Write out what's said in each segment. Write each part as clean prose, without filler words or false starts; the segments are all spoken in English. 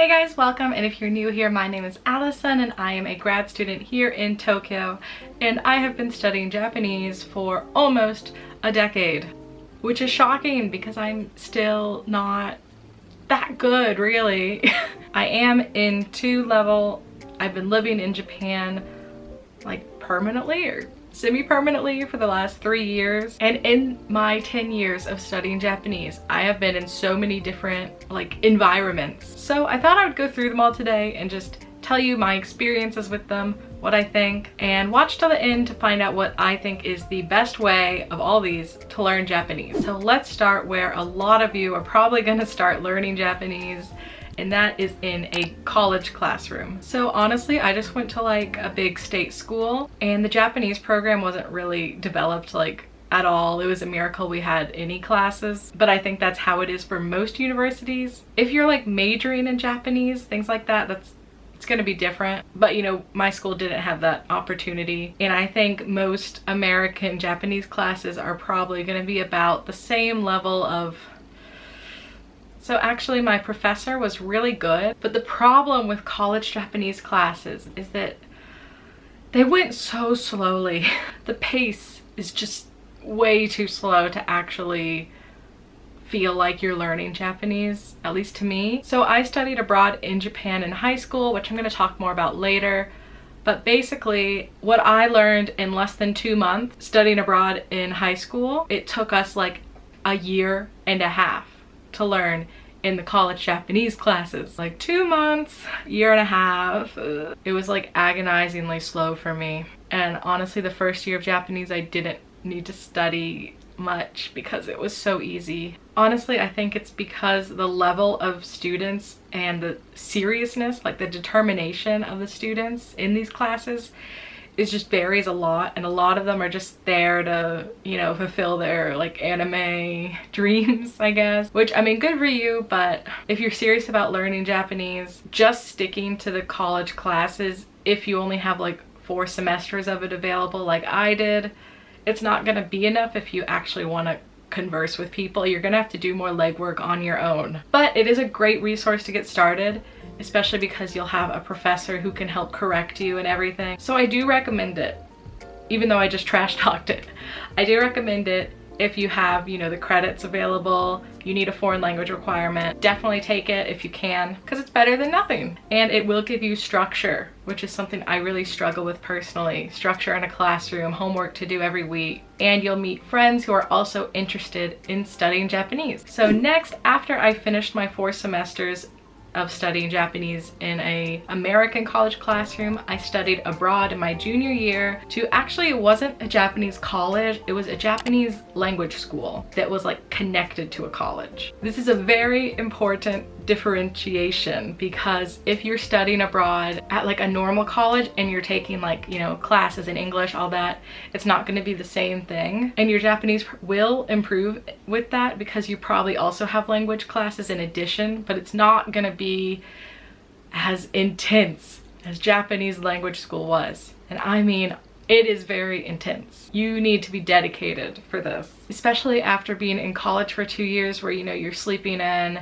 Hey guys, welcome, and if you're new here, my name is Allison and I am a grad student here in Tokyo, and I have been studying Japanese for almost a decade, which is shocking because I'm still not that good, really. I am in 2 level. I've been living in Japan like permanently or semi-permanently for the last 3 years, and in my 10 years of studying Japanese I have been in so many different environments. So I thought I would go through them all today and just tell you my experiences with them, what I think, and watch till the end to find out what I think is the best way of all these to learn Japanese. So let's start where a lot of you are probably going to start learning Japanese, and that is in a college classroom. So honestly, I just went to a big state school, and the Japanese program wasn't really developed at all. It was a miracle we had any classes, but I think that's how it is for most universities. If you're majoring in Japanese, things like that, it's gonna be different. But you know, my school didn't have that opportunity, and I think most American Japanese classes are probably gonna be about the same level of. So actually my professor was really good, but the problem with college Japanese classes is that they went so slowly. The pace is just way too slow to actually feel like you're learning Japanese, at least to me. So I studied abroad in Japan in high school, which I'm going to talk more about later. But basically what I learned in less than 2 months studying abroad in high school, it took us a year and a half to learn in the college Japanese classes. 2 months, year and a half. It was agonizingly slow for me. And honestly, the first year of Japanese I didn't need to study much because it was so easy. Honestly, I think it's because the level of students and the seriousness, the determination of the students in these classes, it just varies a lot, and a lot of them are just there to, you know, fulfill their anime dreams, I guess. Which, I mean, good for you, but if you're serious about learning Japanese, just sticking to the college classes, if you only have 4 semesters of it available like I did, it's not gonna be enough if you actually want to converse with people. You're gonna have to do more legwork on your own. But it is a great resource to get started, especially because you'll have a professor who can help correct you and everything. So I do recommend it, even though I just trash talked it. I do recommend it if you have, you know, the credits available. You need a foreign language requirement. Definitely take it if you can, because it's better than nothing. And it will give you structure, which is something I really struggle with personally. Structure in a classroom, homework to do every week. And you'll meet friends who are also interested in studying Japanese. So next, after I finished my 4 semesters of studying Japanese in a American college classroom, I studied abroad in my junior year to, actually it wasn't a Japanese college, it was a Japanese language school that was connected to a college. This is a very important differentiation, because if you're studying abroad at a normal college and you're taking you know, classes in English, all that, it's not going to be the same thing, and your Japanese will improve with that because you probably also have language classes in addition, but it's not going to be as intense as Japanese language school was. And I mean, it is very intense. You need to be dedicated for this, especially after being in college for 2 years where, you know, you're sleeping in.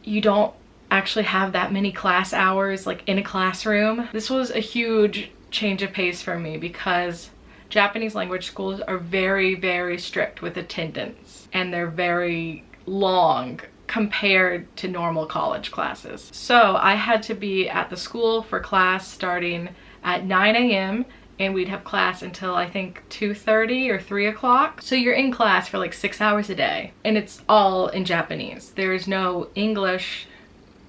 You don't actually have that many class hours in a classroom. This was a huge change of pace for me because Japanese language schools are very, very strict with attendance, and they're very long compared to normal college classes. So I had to be at the school for class starting at 9 a.m. and we'd have class until I think 2:30 or 3 o'clock. So you're in class for 6 hours a day, and it's all in Japanese. There is no English,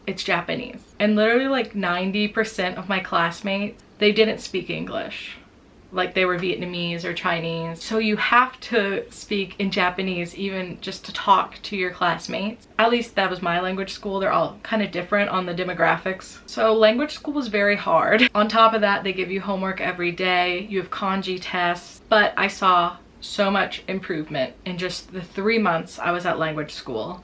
it's Japanese. And literally 90% of my classmates, they didn't speak English. They were Vietnamese or Chinese. So you have to speak in Japanese even just to talk to your classmates. At least that was my language school. They're all kind of different on the demographics. So language school was very hard. On top of that, they give you homework every day. You have kanji tests. But I saw so much improvement in just the 3 months I was at language school.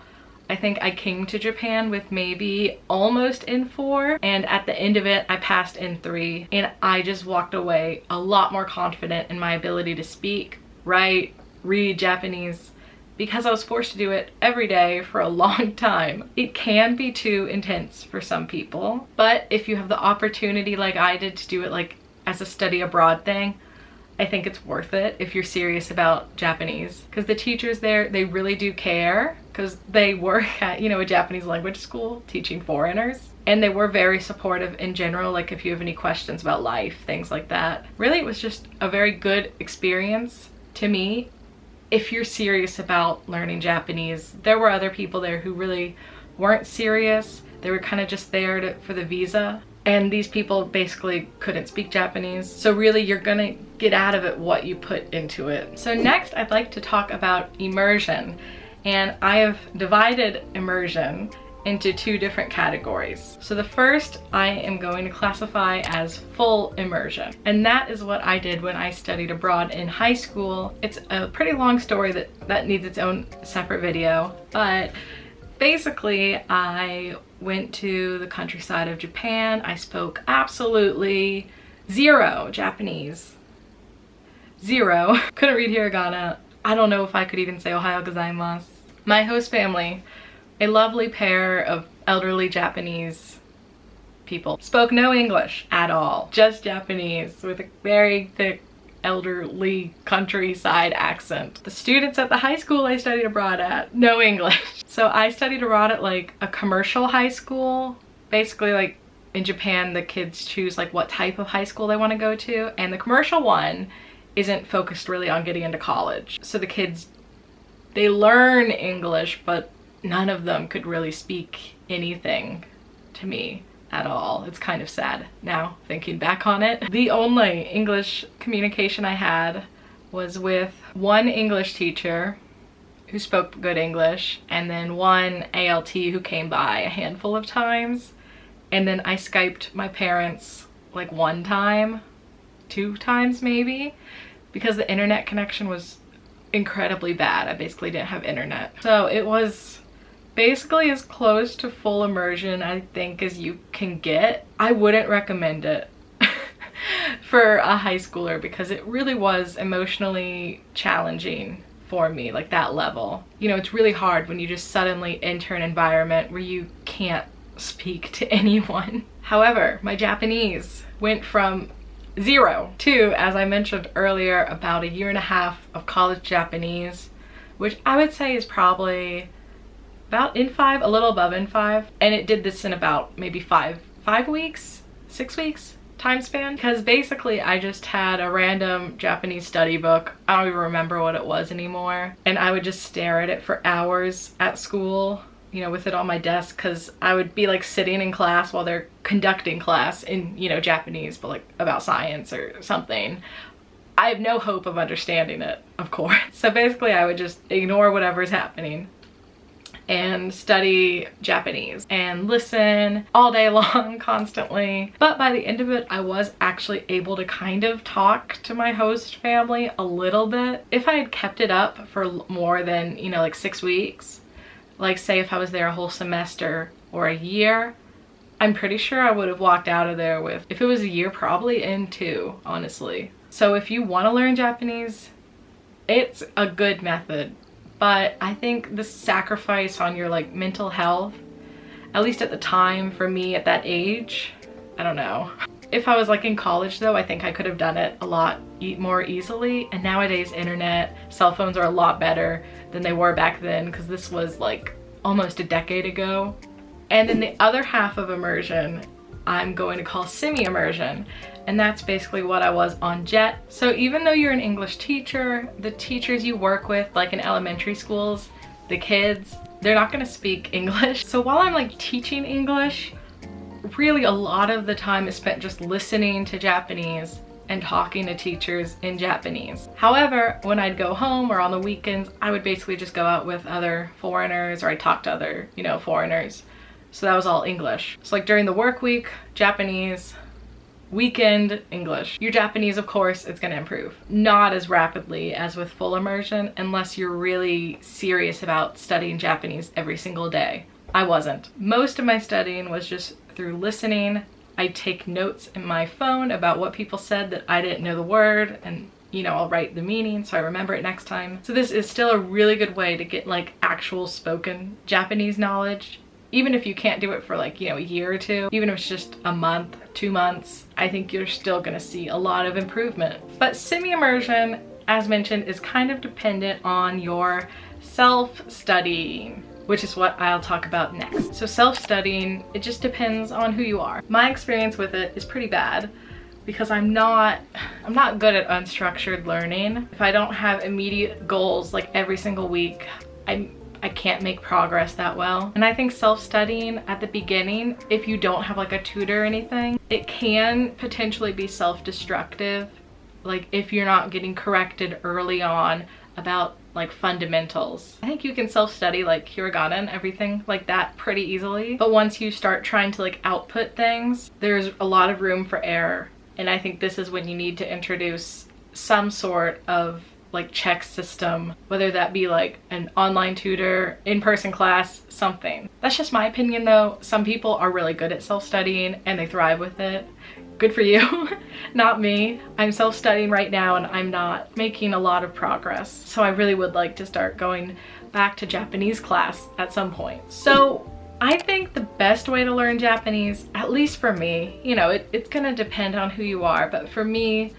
I think I came to Japan with maybe almost in 4, and at the end of it I passed in 3, and I just walked away a lot more confident in my ability to speak, write, read Japanese because I was forced to do it every day for a long time. It can be too intense for some people, but if you have the opportunity like I did to do it like as a study abroad thing, I think it's worth it if you're serious about Japanese, because the teachers there, they really do care, because they work at, you know, a Japanese language school teaching foreigners, and they were very supportive in general, like if you have any questions about life, things like that. Really, it was just a very good experience to me. If you're serious about learning Japanese, there were other people there who really weren't serious. They were kind of just there for the visa. And these people basically couldn't speak Japanese. So really, you're gonna get out of it what you put into it. So next, I'd like to talk about immersion. And I have divided immersion into two different categories. So the first I am going to classify as full immersion. And that is what I did when I studied abroad in high school. It's a pretty long story that needs its own separate video. But basically, I went to the countryside of Japan. I spoke absolutely zero Japanese. Zero. Couldn't read hiragana. I don't know if I could even say Ohayou gozaimasu. My host family, a lovely pair of elderly Japanese people, spoke no English at all, just Japanese with a very thick elderly countryside accent. The students at the high school I studied abroad at, no English. So I studied abroad at like a commercial high school. Basically, like in Japan, the kids choose like what type of high school they want to go to, and the commercial one isn't focused really on getting into college. So the kids, they learn English, but none of them could really speak anything to me at all. It's kind of sad now thinking back on it. The only English communication I had was with one English teacher who spoke good English, and then one ALT who came by a handful of times. And then I Skyped my parents like one time, 2 times maybe, because the internet connection was incredibly bad. I basically didn't have internet. So it was basically as close to full immersion, I think, as you can get. I wouldn't recommend it for a high schooler because it really was emotionally challenging for me, like that level. You know, it's really hard when you just suddenly enter an environment where you can't speak to anyone. However, my Japanese went from 0 to, as I mentioned earlier, about 1.5 years of college Japanese, which I would say is probably about N5, a little above N5. And it did this in about maybe 5 weeks, 6 weeks time span, because basically I just had a random Japanese study book. I don't even remember what it was anymore. And I would just stare at it for hours at school, you know, with it on my desk, because I would be like sitting in class while they're conducting class in, you know, Japanese, but like about science or something. I have no hope of understanding it, of course. So basically I would just ignore whatever's happening and study Japanese and listen all day long constantly. But by the end of it, I was actually able to kind of talk to my host family a little bit. If I had kept it up for more than, you know, like 6 weeks, like say if I was there a whole semester or a year, I'm pretty sure I would have walked out of there with, if it was a year, probably N2, honestly. So if you want to learn Japanese, it's a good method. But I think the sacrifice on your like mental health, at least at the time for me at that age, I don't know. If I was like in college though, I think I could have done it a lot more easily. And nowadays internet, cell phones are a lot better than they were back then, because this was like almost a decade ago. And then the other half of immersion, I'm going to call semi-immersion. And that's basically what I was on JET. So even though you're an English teacher, the teachers you work with, like in elementary schools, the kids, they're not gonna speak English. So while I'm like teaching English, really a lot of the time is spent just listening to Japanese and talking to teachers in Japanese. However, when I'd go home or on the weekends, I would basically just go out with other foreigners, or I'd talk to other, you know, foreigners. So that was all English. So like during the work week, Japanese, weekend, English. Your Japanese, of course, it's gonna improve. Not as rapidly as with full immersion, unless you're really serious about studying Japanese every single day. I wasn't. Most of my studying was just through listening. I take notes in my phone about what people said that I didn't know the word, and you know, I'll write the meaning so I remember it next time. So this is still a really good way to get like actual spoken Japanese knowledge. Even if you can't do it for like, you know, a year or two, even if it's just a month, 2 months, I think you're still gonna see a lot of improvement. But semi-immersion, as mentioned, is kind of dependent on your self-studying, which is what I'll talk about next. So self-studying, it just depends on who you are. My experience with it is pretty bad because I'm not good at unstructured learning. If I don't have immediate goals like every single week, I can't make progress that well. And I think self-studying at the beginning, if you don't have like a tutor or anything, it can potentially be self-destructive. Like if you're not getting corrected early on about like fundamentals. I think you can self-study like hiragana and everything like that pretty easily. But once you start trying to like output things, there's a lot of room for error. And I think this is when you need to introduce some sort of like check system, whether that be like an online tutor, in-person class, something. That's just my opinion though. Some people are really good at self-studying and they thrive with it. Good for you. Not me. I'm self-studying right now and I'm not making a lot of progress. So I really would like to start going back to Japanese class at some point. So I think the best way to learn Japanese, at least for me, you know, it's gonna depend on who you are, but for me,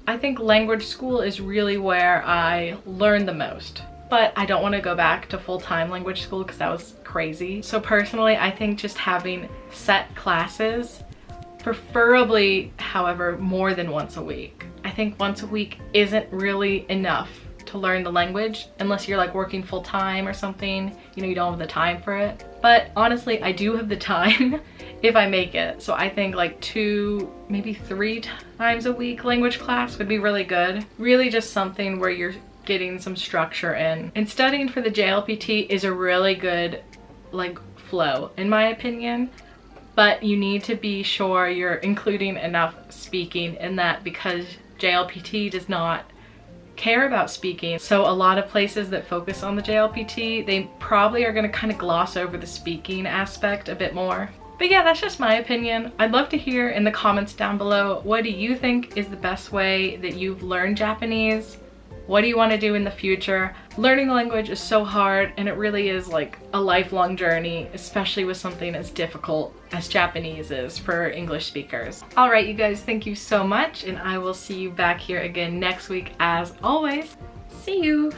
I think language school is really where I learn the most. But I don't want to go back to full-time language school because that was crazy. So personally, I think just having set classes, preferably, however, more than once a week. I think once a week isn't really enough to learn the language unless you're like working full-time or something, you know, you don't have the time for it. But honestly, I do have the time if I make it. So I think like 2, maybe 3 times a week language class would be really good. Really just something where you're getting some structure in. And studying for the JLPT is a really good like flow in my opinion. But you need to be sure you're including enough speaking in that because JLPT does not care about speaking. So a lot of places that focus on the JLPT, they probably are going to kind of gloss over the speaking aspect a bit more. But yeah, that's just my opinion. I'd love to hear in the comments down below, what do you think is the best way that you've learned Japanese? What do you want to do in the future? Learning the language is so hard and it really is like a lifelong journey, especially with something as difficult as Japanese is for English speakers. All right, you guys, thank you so much and I will see you back here again next week as always. See you!